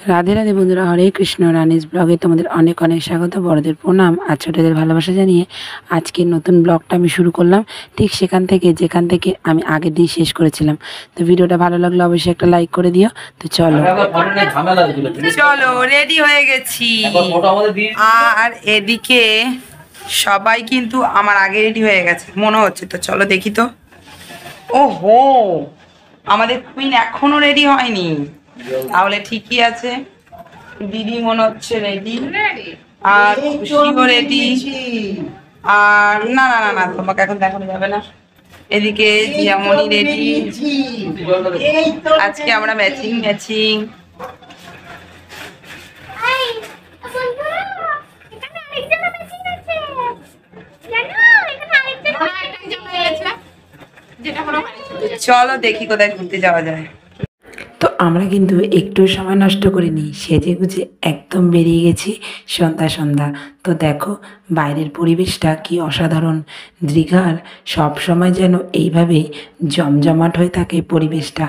রাধে রাধে বন্ধুরা, হরে কৃষ্ণ। রানিস ব্লগে তোমাদের অনেক অনেক স্বাগত, বড়দের প্রণাম আর ছোটদের ভালোবাসা জানিয়ে আজকে নতুন ব্লগটা আমি শুরু করলাম ঠিক যেখান থেকে আমি আগের দিন শেষ করেছিলাম। তো ভিডিওটা ভালো লাগলে অবশ্যই একটা লাইক করে দিও। তো চলো চলো রেডি হয়ে গেছি। আর এদিকে সবাই কিন্তু আমার আগে রেডি হয়ে গেছে মনে হচ্ছে, তো চলো দেখি। তো ওহো, আমাদের কুইন এখনো রেডি হয়নি, তাহলে ঠিকই আছে। দিদি মনে হচ্ছে রেডি, আর খুশিও রেডি। আর না না না না, তোমাকে এখন দেখানো যাবে না। এদিকে জিয়ামণি রেডি। আজকে আমরা ম্যাচিং ম্যাচিং। চলো দেখি কোথায় ঘুরতে যাওয়া যায়। তো আমরা কিন্তু একটু সময় নষ্ট করিনি, সেজে গুজে একদম বেরিয়ে গেছি সন্ধ্যা সন্ধ্যা। তো দেখো বাইরের পরিবেশটা কি অসাধারণ। দীঘার সব সময় যেন এইভাবেই জমজমাট হয়ে থাকে পরিবেশটা,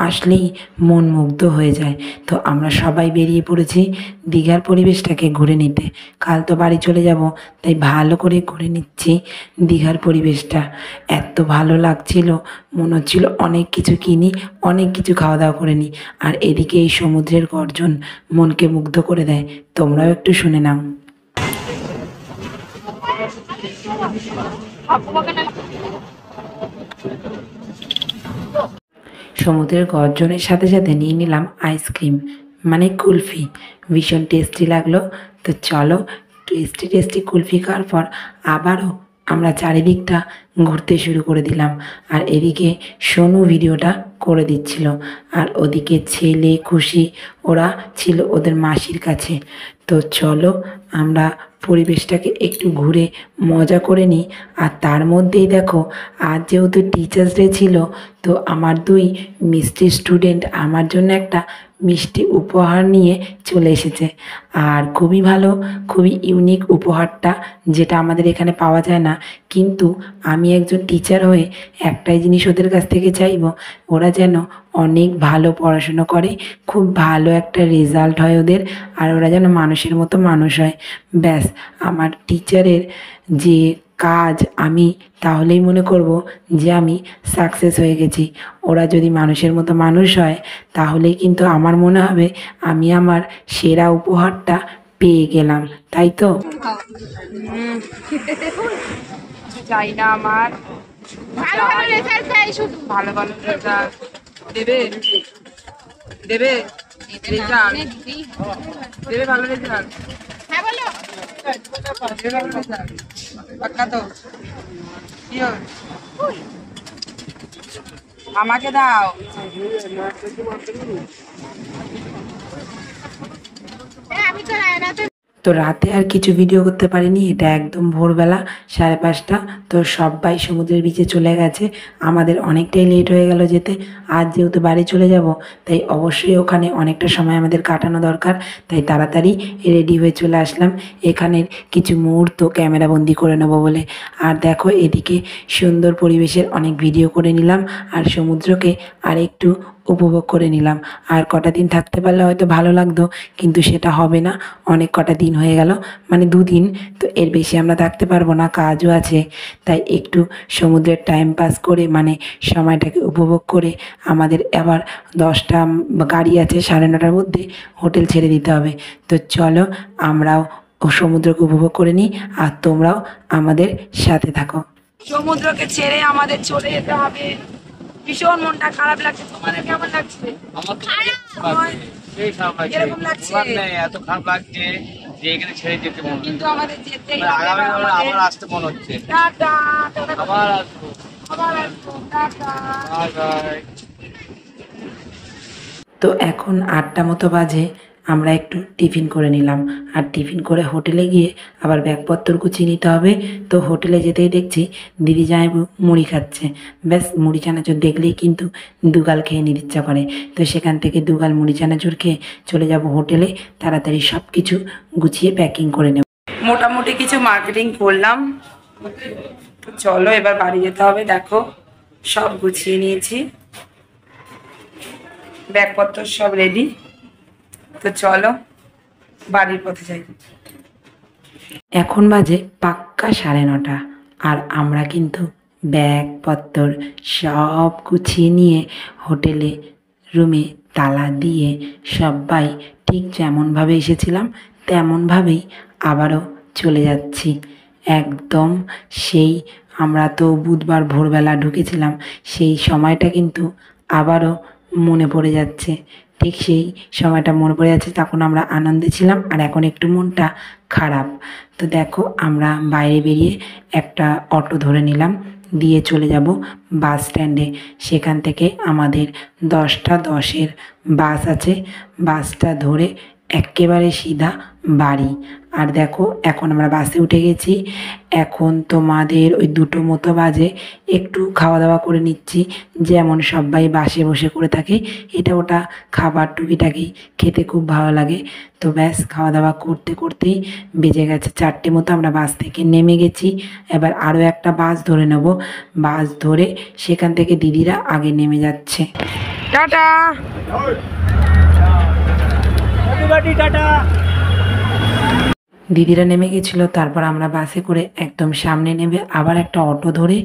আসলেই মন মুগ্ধ হয়ে যায়। তো আমরা সবাই বেরিয়ে পড়েছি দীঘার পরিবেশটাকে ঘুরে নিতে। কাল তো বাড়ি চলে যাব, তাই ভালো করে ঘুরে নিচ্ছি দীঘার পরিবেশটা। এত ভালো লাগছিল, মনে হচ্ছিল অনেক কিছু কিনি, অনেক কিছু খাওয়া দাওয়া করে নিই। আর এদিকে এই সমুদ্রের গর্জন মনকে মুগ্ধ করে দেয়, তোমরাও একটু শুনে নাও। সমুদ্রের গর্জনের সাথে সাথে নিয়ে নিলাম আইসক্রিম, মানে কুলফি। ভীষণ টেস্টি লাগলো। তো চলো টেস্টি টেস্টি কুলফি খাওয়ার পর আবারও আমরা চারিদিকটা ঘুরতে শুরু করে দিলাম। আর এদিকে সোনু ভিডিওটা করে দিচ্ছিল, আর ওদিকে ছেলে খুশি ওরা ছিল ওদের মাসির কাছে। তো চলো আমরা পরিবেশটাকে একটু ঘুরে মজা করে নিই। আর তার মধ্যেই দেখো আজ যেহেতু টিচার্স ডে ছিল, তো আমার দুই মিষ্টি স্টুডেন্ট আমার জন্য একটা মিষ্টি উপহার নিয়ে চলে এসেছে। আর খুবই ভালো, খুবই ইউনিক উপহারটা, যেটা আমাদের এখানে পাওয়া যায় না। কিন্তু আমি একজন টিচার হয়ে একটাই জিনিস ওদের কাছ থেকে চাইবো, ওরা যেন অনেক ভালো পড়াশুনো করে, খুব ভালো একটা রেজাল্ট হয় ওদের, আর ওরা যেন মানুষের মতো মানুষ হয়। ব্যাস, আমার টিচারের যে কাজ আমি তাহলেই মনে করব যে আমি সাকসেস হয়ে গেছি। ওরা যদি মানুষের মতো মানুষ হয় তাহলেই কিন্তু আমার মনে হবে আমি আমার সেরা উপহারটা পেয়ে গেলাম, তাই তো? চাই না আমার ভালো ভালো রেজাল্ট চাই, শুধু ভালো ভালো রেজাল্ট দেবে, দেবে রেজাল্ট, দেবে ভালো রেজাল্ট। হ্যাঁ বলো, দেবে ভালো রেজাল্ট পাক্কা তো? কি হবে? আমাকে দাও। তো রাতে আর কিছু ভিডিও করতে পারিনি, এটা একদম ভোরবেলা 5:30। তো সবাই সমুদ্রের বিচে চলে গেছে, আমাদের অনেকটাই লেট হয়ে গেল যেতে। আজ যেহেতু বাড়ি চলে যাব, তাই অবশ্যই ওখানে অনেকটা সময় আমাদের কাটানো দরকার, তাই তাড়াতাড়ি রেডি হয়ে চলে আসলাম এখানের কিছু মুহূর্ত ক্যামেরাবন্দি করে নেবো বলে। আর দেখো এদিকে সুন্দর পরিবেশের অনেক ভিডিও করে নিলাম, আর সমুদ্রকে আর একটু উপভোগ করে নিলাম। আর কটা দিন থাকতে পারলে হয়তো ভালো লাগতো, কিন্তু সেটা হবে না, অনেক কটা দিন হয়ে গেল, মানে 2 দিন। তো এর বেশি আমরা থাকতে পারবো না, কাজও আছে। তাই একটু সমুদ্রের টাইম পাস করে, মানে সময়টাকে উপভোগ করে আমাদের আবার 10টা গাড়ি আছে, 9:30টার মধ্যে হোটেল ছেড়ে দিতে হবে। তো চলো আমরাও সমুদ্রকে উপভোগ করে নিই, আর তোমরাও আমাদের সাথে থাকো। সমুদ্রকে ছেড়ে আমাদের চলে যেতে হবে। ভীষণ মনটা খারাপ লাগছে, তোমাদের কেমন লাগছে? এরকম লাগছে, এত খারাপ লাগছে যে এখানে ছেড়ে যেতে মন, কিন্তু আমাদের যেতেই হবে, আবার আসতে মন হচ্ছে। টাটা, আবার আসবো, আবার আসবো, টাটা। Bye bye. তো এখন 8টা মতো বাজে, আমরা একটু টিফিন করে নিলাম। আর টিফিন করে হোটেলে গিয়ে আবার ব্যাগপত্র গুছিয়ে নিতে হবে। তো হোটেলে যেতেই দেখছি দিদি জামাইবু মুড়ি খাচ্ছে। ব্যাস, মুড়ি চানাচুর দেখলেই কিন্তু দুগাল খেয়ে নিতে ইচ্ছা করে। তো সেখান থেকে দুগাল মুড়ি চানাচুর খেয়ে চলে যাব হোটেলে, তাড়াতাড়ি সব কিছু গুছিয়ে প্যাকিং করে নেব। মোটামুটি কিছু মার্কেটিং করলাম, চলো এবার বাড়ি যেতে হবে। দেখো সব গুছিয়ে নিয়েছি, ব্যাগপত্র সব রেডি। তো চলো বাড়ির পথে যাই। এখন বাজে পাক্কা 9:30 আর আমরা কিন্তু ব্যাগপত্র সব গুছিয়ে নিয়ে হোটেলে রুমে তালা দিয়ে সবাই ঠিক যেমনভাবে এসেছিলাম তেমনভাবেই আবারও চলে যাচ্ছি। একদম সেই আমরা তো বুধবার ভোরবেলা ঢুকেছিলাম, সেই সময়টা কিন্তু আবারও মনে পড়ে যাচ্ছে। ঠিক সেই সময়টা মনে পড়ে যাচ্ছে, তখন আমরা আনন্দে ছিলাম আর এখন একটু মনটা খারাপ। তো দেখো আমরা বাইরে বেরিয়ে একটা অটো ধরে নিলাম, দিয়ে চলে যাব বাস স্ট্যান্ডে। সেখান থেকে আমাদের 10:10-এর বাস আছে, বাসটা ধরে একেবারে সিধা বাড়ি। আর দেখো এখন আমরা বাসে উঠে গেছি, এখন তোমাদের ওই 2টো মতো বাজে। একটু খাওয়া দাওয়া করে নিচ্ছি, যেমন সবাই বাসে বসে করে থাকে, এটা ওটা খাবার টুকিটাকি খেতে খুব ভালো লাগে। তো ব্যাস খাওয়া দাওয়া করতে করতেই বেজে গেছে 4টে মতো। আমরা বাস থেকে নেমে গেছি, এবার আরও একটা বাস ধরে নেব। বাস ধরে সেখান থেকে দিদিরা আগে নেমে যাচ্ছে। টাটা। দিদিরা নেমে গেছিলো, তারপর আমরা বাসে করে একদম সামনে নেমে আবার একটা অটো ধরে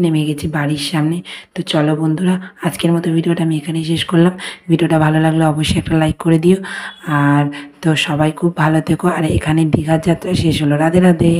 নেমে গেছি বাড়ির সামনে। তো চলো বন্ধুরা, আজকের মতো ভিডিওটা আমি এখানেই শেষ করলাম। ভিডিওটা ভালো লাগলে অবশ্যই একটা লাইক করে দিও। আর তো সবাই খুব ভালো থেকো। আর এখানে দীঘার যাত্রা শেষ হলো। রাধে রাধে।